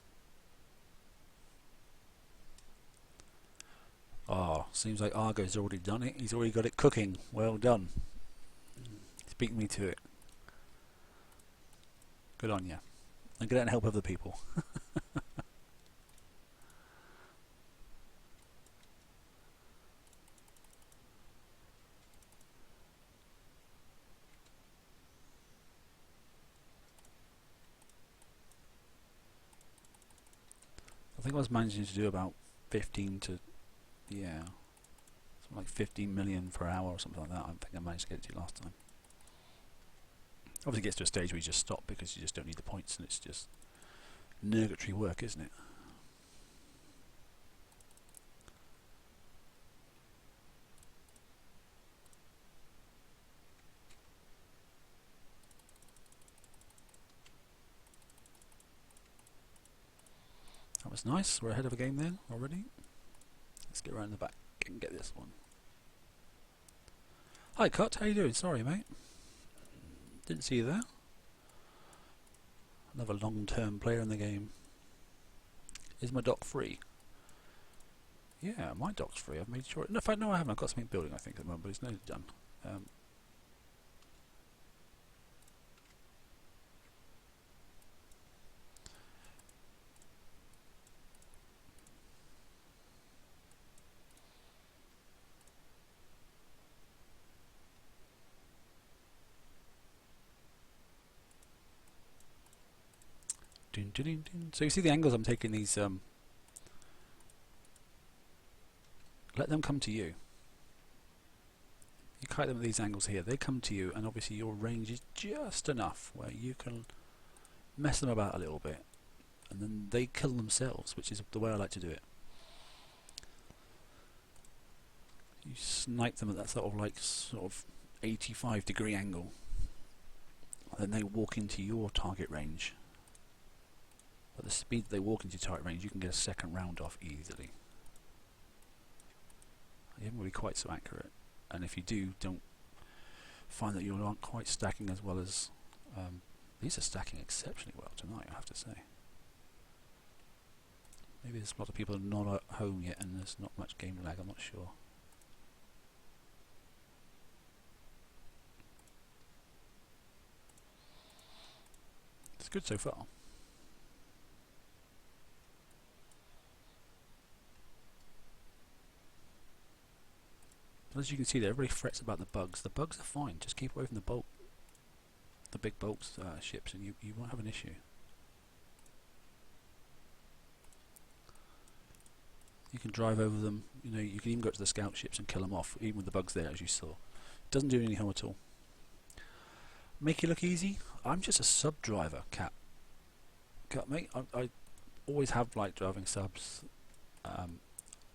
Ah, seems like Argo's already done it. He's already got it cooking. Well done. He's beaten me to it. Good on you. And get out and help other people. I think I was managing to do about 15 to, yeah, something like 15 million per hour or something like that. I think I managed to get it to last time. Obviously it gets to a stage where you just stop because you just don't need the points and it's just nurgatory work, isn't it? That was nice. We're ahead of a game then already. Let's get around the back and get this one. Hi Cut, how you doing? Sorry mate. Didn't see you there. Another long-term player in the game. Is my dock free? Yeah, my dock's free. I've made sure. No, in fact, no, I haven't. I've got something building, I think, at the moment, but it's nearly done. Dun, dun, dun, dun. So you see the angles I'm taking these. Let them come to you. You kite them at these angles here. They come to you, and obviously your range is just enough where you can mess them about a little bit, and then they kill themselves, which is the way I like to do it. You snipe them at that sort of 85-degree angle, and then they walk into your target range. At the speed they walk into your target range, you can get a second round off easily. You haven't really quite so accurate, and if you don't find that you aren't quite stacking as well as these are stacking exceptionally well tonight, I have to say. Maybe there's a lot of people not at home yet and there's not much game lag, I'm not sure. It's good so far. But as you can see there, everybody frets about the bugs. The bugs are fine, just keep away from the big bolts ships and you won't have an issue. You can drive over them, you know, you can even go to the scout ships and kill them off, even with the bugs there, as you saw. Doesn't do any harm at all. Make it look easy? I'm just a sub driver, Cat mate. I always have liked driving subs.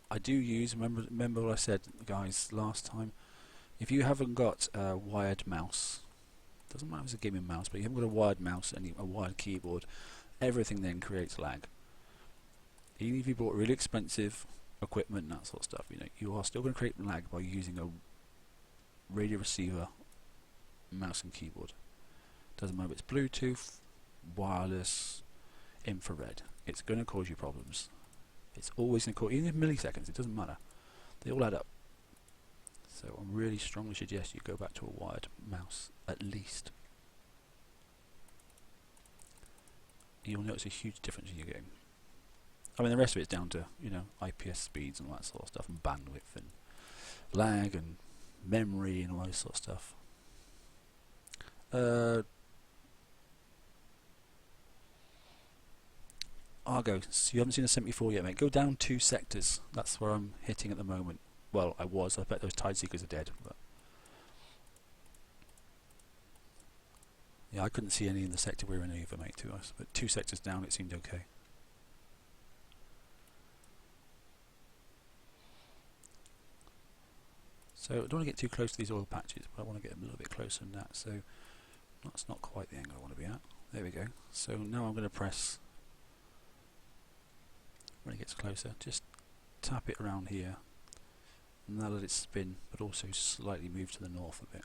I do use, remember what I said, guys, last time, if you haven't got a wired mouse, doesn't matter if it's a gaming mouse, but you haven't got a wired mouse and a wired keyboard, everything then creates lag. Even if you bought really expensive equipment and that sort of stuff, you know, you are still going to create lag by using a radio receiver, mouse and keyboard. Doesn't matter if it's Bluetooth, wireless, infrared, it's going to cause you problems. It's always going to cause, even in milliseconds, it doesn't matter. They all add up. So I really strongly suggest you go back to a wired mouse, at least. You'll notice a huge difference in your game. I mean, the rest of it's down to, you know, IPS speeds and all that sort of stuff, and bandwidth and lag and memory and all that sort of stuff. Argo, so you haven't seen a 74 yet, mate. Go down 2 sectors. That's where I'm hitting at the moment. Well, I was. I bet those Tide Seekers are dead. But yeah, I couldn't see any in the sector we were in either, mate, to us. But 2 sectors down, it seemed okay. So I don't want to get too close to these oil patches, but I want to get a little bit closer than that. So that's not quite the angle I want to be at. There we go. So now I'm going to press, when it gets closer, just tap it around here. And now let it spin, but also slightly move to the north a bit.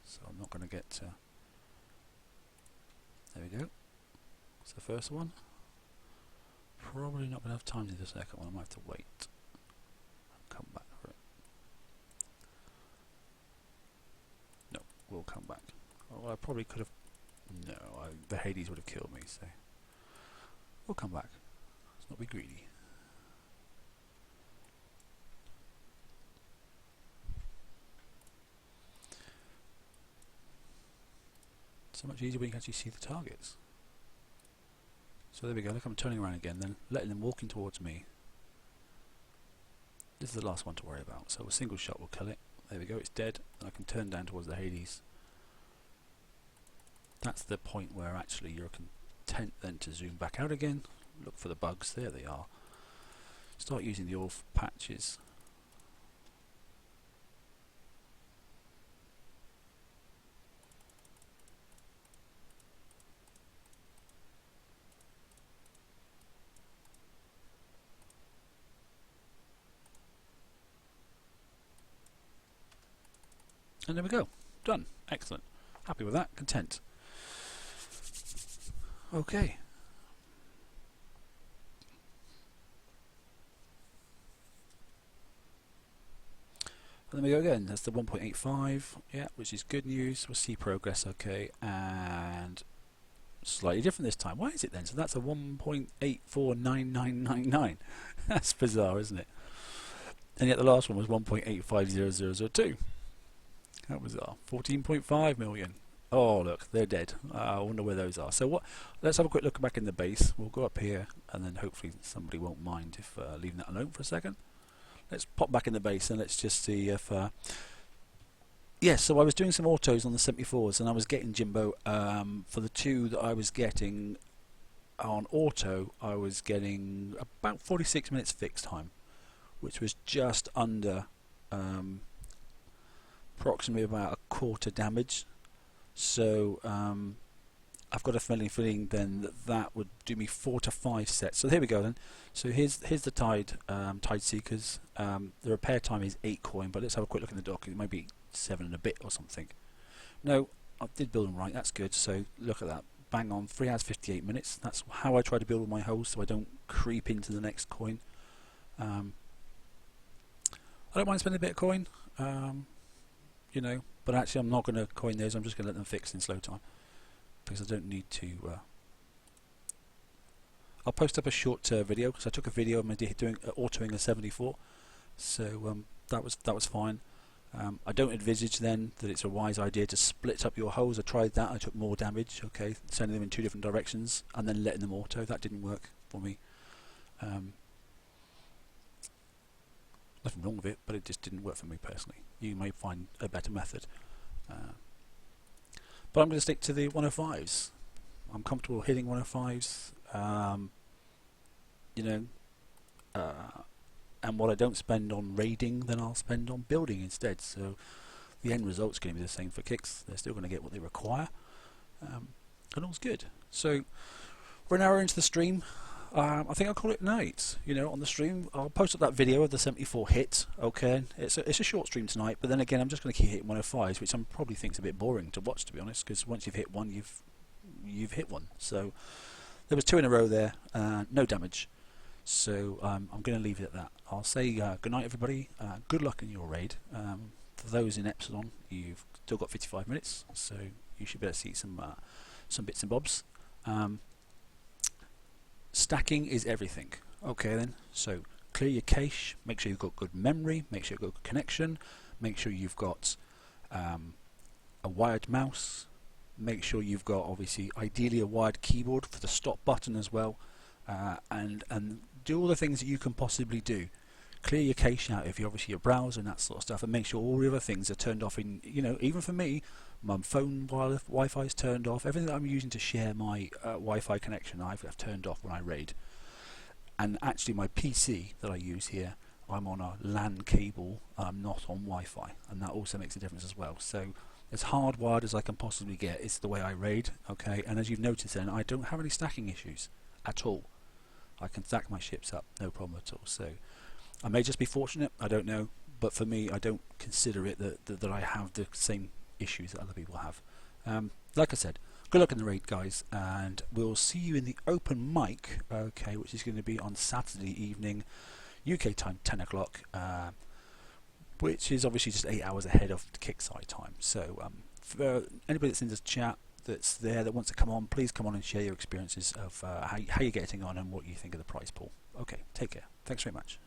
So I'm not going to get to... There we go. That's the first one. Probably not going to have time to do the second one. I might have to wait. Come back for it. No, we'll come back. Oh, I probably could have... No, the Hades would have killed me, so... We'll come back. Let's not be greedy. So much easier when you can actually see the targets. So there we go, look, I'm turning around again, then letting them walking towards me. This is the last one to worry about, so a single shot will kill it. There we go, it's dead, and I can turn down towards the Hades. That's the point where actually you're content then to zoom back out again, look for the bugs, there they are. Start using the oil patches. And there we go, done, excellent. Happy with that, content. Okay. And then we go again, that's the 1.85, yeah, which is good news. We'll see progress, okay, and slightly different this time. Why is it then? So that's a 1.849999. That's bizarre, isn't it? And yet the last one was 1.850002. That was 14.5 million. Oh look, they're dead. I wonder where those are. So what? Let's have a quick look back in the base. We'll go up here, and then hopefully somebody won't mind if leaving that alone for a second. Let's pop back in the base and let's just see if... yes, so I was doing some autos on the 74s, and I was getting Jimbo for the 2 that I was getting on auto. I was getting about 46 minutes fixed time, which was just under approximately about a quarter damage. So I've got a feeling then that would do me 4 to 5 sets. So here we go then. So here's the Tide Seekers. The repair time is 8 coin, but let's have a quick look in the dock. It might be 7 and a bit or something. No, I did build them right. That's good. So look at that. Bang on. 3 hours 58 minutes. That's how I try to build all my holes, so I don't creep into the next coin. I don't mind spending a bit of coin. You know, but actually I'm not going to coin those. I'm just going to let them fix in slow time, because I don't need to. I'll post up a short video, because I took a video of me doing autoing a 74, so that was fine. I don't envisage then that it's a wise idea to split up your holes. I tried that. I took more damage. Okay, sending them in 2 different directions and then letting them auto. That didn't work for me. Nothing wrong with it, but it just didn't work for me personally. You may find a better method. But I'm going to stick to the 105s. I'm comfortable hitting 105s. You know, and what I don't spend on raiding, then I'll spend on building instead. So the end result's going to be the same for kicks. They're still going to get what they require, and all's good. So we're an hour into the stream. I think I'll call it night. You know, on the stream, I'll post up that video of the 74 hit. Okay, it's a short stream tonight, but then again, I'm just going to keep hitting 105s, which I probably think's a bit boring to watch, to be honest, because once you've hit one, you've hit one. So there was 2 in a row there, no damage. So I'm going to leave it at that. I'll say good night, everybody. Good luck in your raid. For those in Epsilon, you've still got 55 minutes, so you should be able to see some bits and bobs. Stacking is everything. Okay then, so clear your cache, make sure you've got good memory, make sure you've got good connection, make sure you've got a wired mouse, make sure you've got, obviously, ideally a wired keyboard for the stop button as well. and do all the things that you can possibly do. Clear your cache out if you're obviously your browser and that sort of stuff, and make sure all the other things are turned off. In even for me, my phone Wi-Fi is turned off. Everything that I'm using to share my Wi-Fi connection, I've turned off when I raid. And actually, my PC that I use here, I'm on a LAN cable. I'm not on Wi-Fi, and that also makes a difference as well. So as hardwired as I can possibly get is the way I raid. Okay, and as you've noticed, then I don't have any stacking issues at all. I can stack my ships up, no problem at all. So I may just be fortunate, I don't know, but for me, I don't consider it that I have the same issues that other people have. Like I said, good luck in the raid, guys, and we'll see you in the open mic, okay, which is going to be on Saturday evening, UK time, 10 o'clock, which is obviously just 8 hours ahead of the kickside time. So for anybody that's in this chat that's there that wants to come on, please come on and share your experiences of how you're getting on and what you think of the prize pool. Okay, take care. Thanks very much.